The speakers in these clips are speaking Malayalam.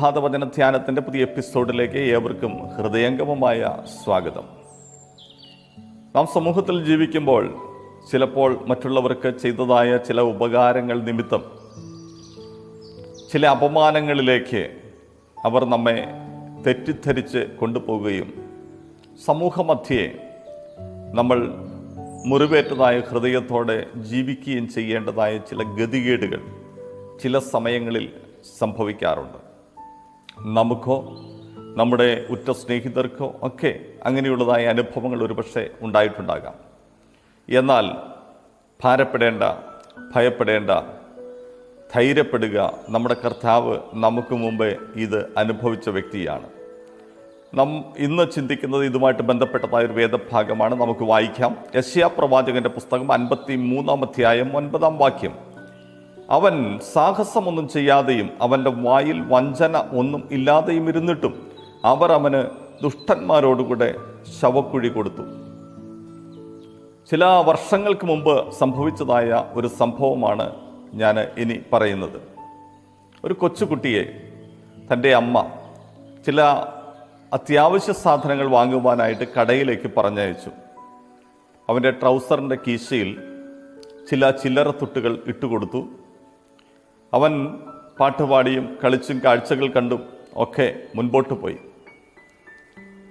പ്രഭാതവചന ധ്യാനത്തിൻ്റെ പുതിയ എപ്പിസോഡിലേക്ക് ഏവർക്കും ഹൃദയംഗമമായ സ്വാഗതം. നാം സമൂഹത്തിൽ ജീവിക്കുമ്പോൾ ചിലപ്പോൾ മറ്റുള്ളവർക്ക് ചെയ്തതായ ചില ഉപകാരങ്ങൾ നിമിത്തം ചില അപമാനങ്ങളിലേക്ക് അവർ നമ്മെ തെറ്റിദ്ധരിച്ച് കൊണ്ടുപോവുകയും സമൂഹമധ്യേ നമ്മൾ മുറിവേറ്റതായ ഹൃദയത്തോടെ ജീവിക്കുകയും ചെയ്യേണ്ടതായ ചില ഗതികേടുകൾ ചില സമയങ്ങളിൽ സംഭവിക്കാറുണ്ട്. നമുക്കോ നമ്മുടെ ഉറ്റ സ്നേഹിതർക്കോ ഒക്കെ അങ്ങനെയുള്ളതായ അനുഭവങ്ങൾ ഒരുപക്ഷെ ഉണ്ടായിട്ടുണ്ടാകാം. എന്നാൽ ഭാരപ്പെടേണ്ട, ഭയപ്പെടേണ്ട, ധൈര്യപ്പെടുക. നമ്മുടെ കർത്താവ് നമുക്ക് മുമ്പേ ഇത് അനുഭവിച്ച വ്യക്തിയാണ്. നാം ഇന്ന് ചിന്തിക്കുന്നത് ഇതുമായിട്ട് ബന്ധപ്പെട്ടതായ ഒരു വേദഭാഗമാണ്. നമുക്ക് വായിക്കാം. യെശയ്യാ പ്രവാചകന്റെ പുസ്തകം 53 അധ്യായം 9 വാക്യം. അവൻ സാഹസമൊന്നും ചെയ്യാതെയും അവൻ്റെ വായിൽ വഞ്ചന ഒന്നും ഇല്ലാതെയും ഇരുന്നിട്ടും അവർ അവന് ദുഷ്ടന്മാരോടുകൂടെ ശവക്കുഴി കൊടുത്തു. ചില വർഷങ്ങൾക്ക് മുമ്പ് സംഭവിച്ചതായ ഒരു സംഭവമാണ് ഞാൻ ഇനി പറയുന്നത്. ഒരു കൊച്ചുകുട്ടിയെ തൻ്റെ അമ്മ ചില അത്യാവശ്യ സാധനങ്ങൾ വാങ്ങുവാനായിട്ട് കടയിലേക്ക് പറഞ്ഞയച്ചു. അവൻ്റെ ട്രൗസറിൻ്റെ കീശയിൽ ചില ചില്ലറ തുട്ടുകൾ ഇട്ടുകൊടുത്തു. അവൻ പാട്ടുപാടിയും കളിച്ചും കാഴ്ചകൾ കണ്ടും ഒക്കെ മുൻപോട്ട് പോയി.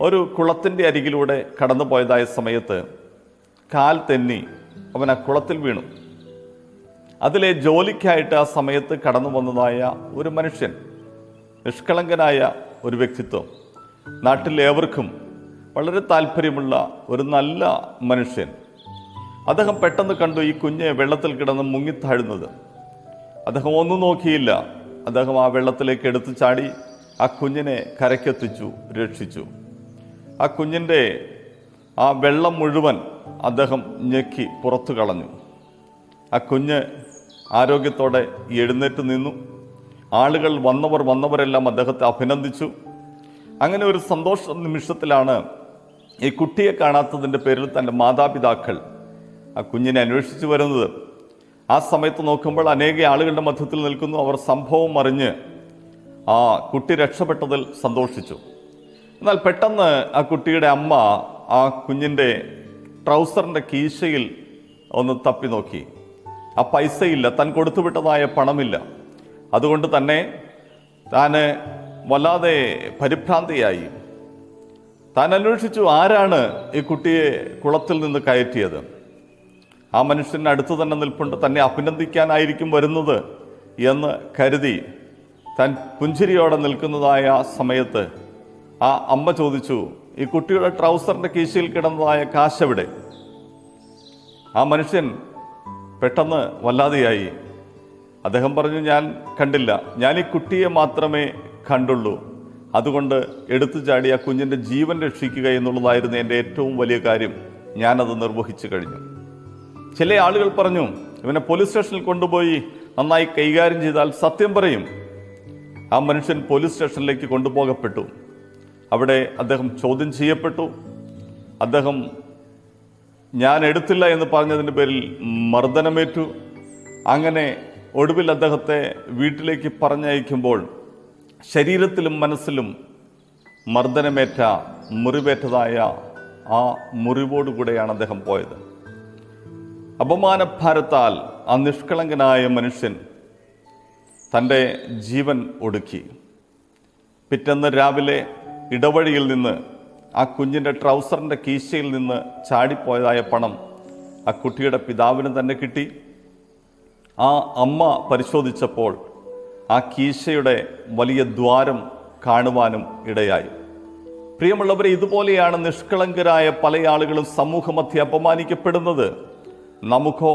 ഒരു കുളത്തിൻ്റെ അരികിലൂടെ കടന്നു പോയതായ സമയത്ത് കാൽ തെന്നി അവൻ ആ കുളത്തിൽ വീണു. അതിലെ ജോലിക്കായിട്ട് ആ സമയത്ത് കടന്നു വന്നതായ ഒരു മനുഷ്യൻ, നിഷ്കളങ്കനായ ഒരു വ്യക്തിത്വം, നാട്ടിലേവർക്കും വളരെ താല്പര്യമുള്ള ഒരു നല്ല മനുഷ്യൻ. അദ്ദേഹം പെട്ടെന്ന് കണ്ടു ഈ കുഞ്ഞ് വെള്ളത്തിൽ കിടന്ന് മുങ്ങിത്താഴുന്നത്. അദ്ദേഹം ഒന്നും നോക്കിയില്ല. അദ്ദേഹം ആ വെള്ളത്തിലേക്ക് എടുത്തു ചാടി ആ കുഞ്ഞിനെ കരയ്ക്കെത്തിച്ചു, രക്ഷിച്ചു. ആ കുഞ്ഞിൻ്റെ ആ വെള്ളം മുഴുവൻ അദ്ദേഹം ഞെക്കി പുറത്തു കളഞ്ഞു. ആ കുഞ്ഞ് ആരോഗ്യത്തോടെ എഴുന്നേറ്റ് നിന്നു. ആളുകൾ വന്നവരെല്ലാം അദ്ദേഹത്തെ അഭിനന്ദിച്ചു. അങ്ങനെ ഒരു സന്തോഷ നിമിഷത്തിലാണ് ഈ കുട്ടിയെ കാണാത്തതിൻ്റെ പേരിൽ തൻ്റെ മാതാപിതാക്കൾ ആ കുഞ്ഞിനെ അന്വേഷിച്ചു വരുന്നത്. ആ സമയത്ത് നോക്കുമ്പോൾ അനേക ആളുകളുടെ മധ്യത്തിൽ നിൽക്കുന്നു. അവർ സംഭവം അറിഞ്ഞ് ആ കുട്ടി രക്ഷപ്പെട്ടതിൽ സന്തോഷിച്ചു. എന്നാൽ പെട്ടെന്ന് ആ കുട്ടിയുടെ അമ്മ ആ കുഞ്ഞിൻ്റെ ട്രൗസറിൻ്റെ കീശയിൽ ഒന്ന് തപ്പി നോക്കി. ആ പൈസയില്ല, താൻ കൊടുത്തുവിട്ടതായ പണമില്ല. അതുകൊണ്ട് തന്നെ താൻ വല്ലാതെ പരിഭ്രാന്തിയായി. താൻ അന്വേഷിച്ചു ആരാണ് ഈ കുട്ടിയെ കുളത്തിൽ നിന്ന് കയറ്റിയത്. ആ മനുഷ്യന് അടുത്ത് തന്നെ നിൽപ്പുണ്ട്, തന്നെ അഭിനന്ദിക്കാനായിരിക്കും വരുന്നത് എന്ന് കരുതി താൻ പുഞ്ചിരിയോടെ നിൽക്കുന്നതായ സമയത്ത് ആ അമ്മ ചോദിച്ചു, ഈ കുട്ടിയുടെ ട്രൗസറിൻ്റെ കീശയിൽ കിടന്നതായ കാശെവിടെ? ആ മനുഷ്യൻ പെട്ടെന്ന് വല്ലാതെയായി. അദ്ദേഹം പറഞ്ഞു, ഞാൻ കണ്ടില്ല, ഞാൻ ഈ കുട്ടിയെ മാത്രമേ കണ്ടുള്ളൂ. അതുകൊണ്ട് എടുത്തു ചാടി ആ കുഞ്ഞിൻ്റെ ജീവൻ രക്ഷിക്കുക എന്നുള്ളതായിരുന്നു എൻ്റെ ഏറ്റവും വലിയ കാര്യം. ഞാനത് നിർവഹിച്ചു കഴിഞ്ഞു. ചില ആളുകൾ പറഞ്ഞു, ഇവനെ പോലീസ് സ്റ്റേഷനിൽ കൊണ്ടുപോയി നന്നായി കൈകാര്യം ചെയ്താൽ സത്യം പറയും. ആ മനുഷ്യൻ പോലീസ് സ്റ്റേഷനിലേക്ക് കൊണ്ടുപോകപ്പെട്ടു. അവിടെ അദ്ദേഹം ചോദ്യം ചെയ്യപ്പെട്ടു. അദ്ദേഹം ഞാൻ എടുത്തില്ല എന്ന് പറഞ്ഞതിൻ്റെ പേരിൽ മർദ്ദനമേറ്റു. അങ്ങനെ ഒടുവിൽ അദ്ദേഹത്തെ വീട്ടിലേക്ക് പറഞ്ഞയക്കുമ്പോൾ ശരീരത്തിലും മനസ്സിലും മർദ്ദനമേറ്റ, മുറിവേറ്റതായ ആ മുറിവോടുകൂടെയാണ് അദ്ദേഹം പോയത്. അപമാനഭാരത്താൽ ആ നിഷ്കളങ്കനായ മനുഷ്യൻ തൻ്റെ ജീവൻ ഒടുക്കി. പിറ്റേന്ന് രാവിലെ ഇടവഴിയിൽ നിന്ന് ആ കുഞ്ഞിൻ്റെ ട്രൗസറിൻ്റെ കീശയിൽ നിന്ന് ചാടിപ്പോയതായ പണം ആ കുട്ടിയുടെ പിതാവിന് തന്നെ കിട്ടി. ആ അമ്മ പരിശോധിച്ചപ്പോൾ ആ കീശയുടെ വലിയ ദ്വാരം കാണുവാനും ഇടയായി. പ്രിയമുള്ളവരെ, ഇതുപോലെയാണ് നിഷ്കളങ്കരായ പല ആളുകളും സമൂഹമധ്യേ അപമാനിക്കപ്പെടുന്നത്. നമുക്കോ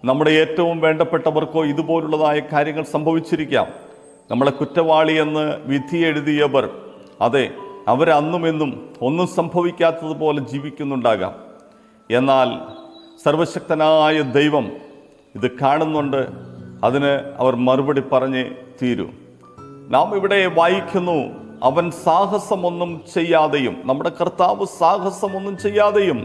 നമ്മുടെ ഏറ്റവും വേണ്ടപ്പെട്ടവർക്കോ ഇതുപോലുള്ളതായ കാര്യങ്ങൾ സംഭവിച്ചിരിക്കാം. നമ്മളെ കുറ്റവാളിയെന്ന് വിധി എഴുതിയവർ, അതെ, അവരന്നും എന്നും ഒന്നും സംഭവിക്കാത്തതുപോലെ ജീവിക്കുന്നുണ്ടാകാം. എന്നാൽ സർവശക്തനായ ദൈവം ഇത് കാണുന്നുണ്ട്. അതിന് അവർ മറുപടി പറഞ്ഞേ തീരൂ. നാം ഇവിടെ വായിക്കുന്നു, അവൻ സാഹസമൊന്നും ചെയ്യാതെയും, നമ്മുടെ കർത്താവ് സാഹസമൊന്നും ചെയ്യാതെയും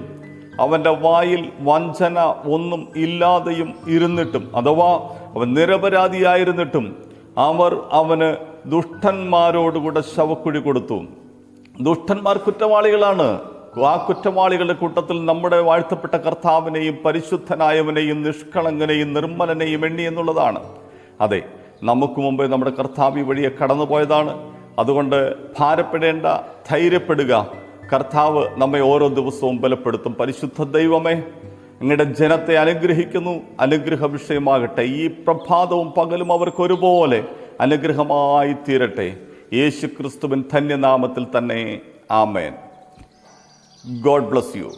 അവൻ്റെ വായിൽ വഞ്ചന ഒന്നും ഇല്ലാതെയും ഇരുന്നിട്ടും, അഥവാ അവൻ നിരപരാധിയായിരുന്നിട്ടും അവർ അവന് ദുഷ്ടന്മാരോടുകൂടെ ശവക്കുഴി കൊടുത്തു. ദുഷ്ടന്മാർ കുറ്റവാളികളാണ്. ആ കുറ്റവാളികളുടെ കൂട്ടത്തിൽ നമ്മുടെ വാഴ്ത്തപ്പെട്ട കർത്താവിനെയും പരിശുദ്ധനായവനെയും നിഷ്കളങ്കനെയും നിർമ്മലനെയും എണ്ണി എന്നുള്ളതാണ്. അതെ, നമുക്ക് മുമ്പേ നമ്മുടെ കർത്താവ് വഴിയെ കടന്നുപോയതാണ്. അതുകൊണ്ട് ഭാരപ്പെടേണ്ട, ധൈര്യപ്പെടുക. കർത്താവ് നമ്മെ ഓരോ ദിവസവും ബലപ്പെടുത്തും. പരിശുദ്ധ ദൈവമേ, അങ്ങയുടെ ജനത്തെ അനുഗ്രഹിക്കുന്നു. അനുഗ്രഹ വിഷയമാകട്ടെ. ഈ പ്രഭാതവും പകലും അവർക്ക് ഒരുപോലെ അനുഗ്രഹമായി തീരട്ടെ. യേശു ക്രിസ്തുവിൻ ധന്യനാമത്തിൽ തന്നെ. ആമേൻ. God bless you.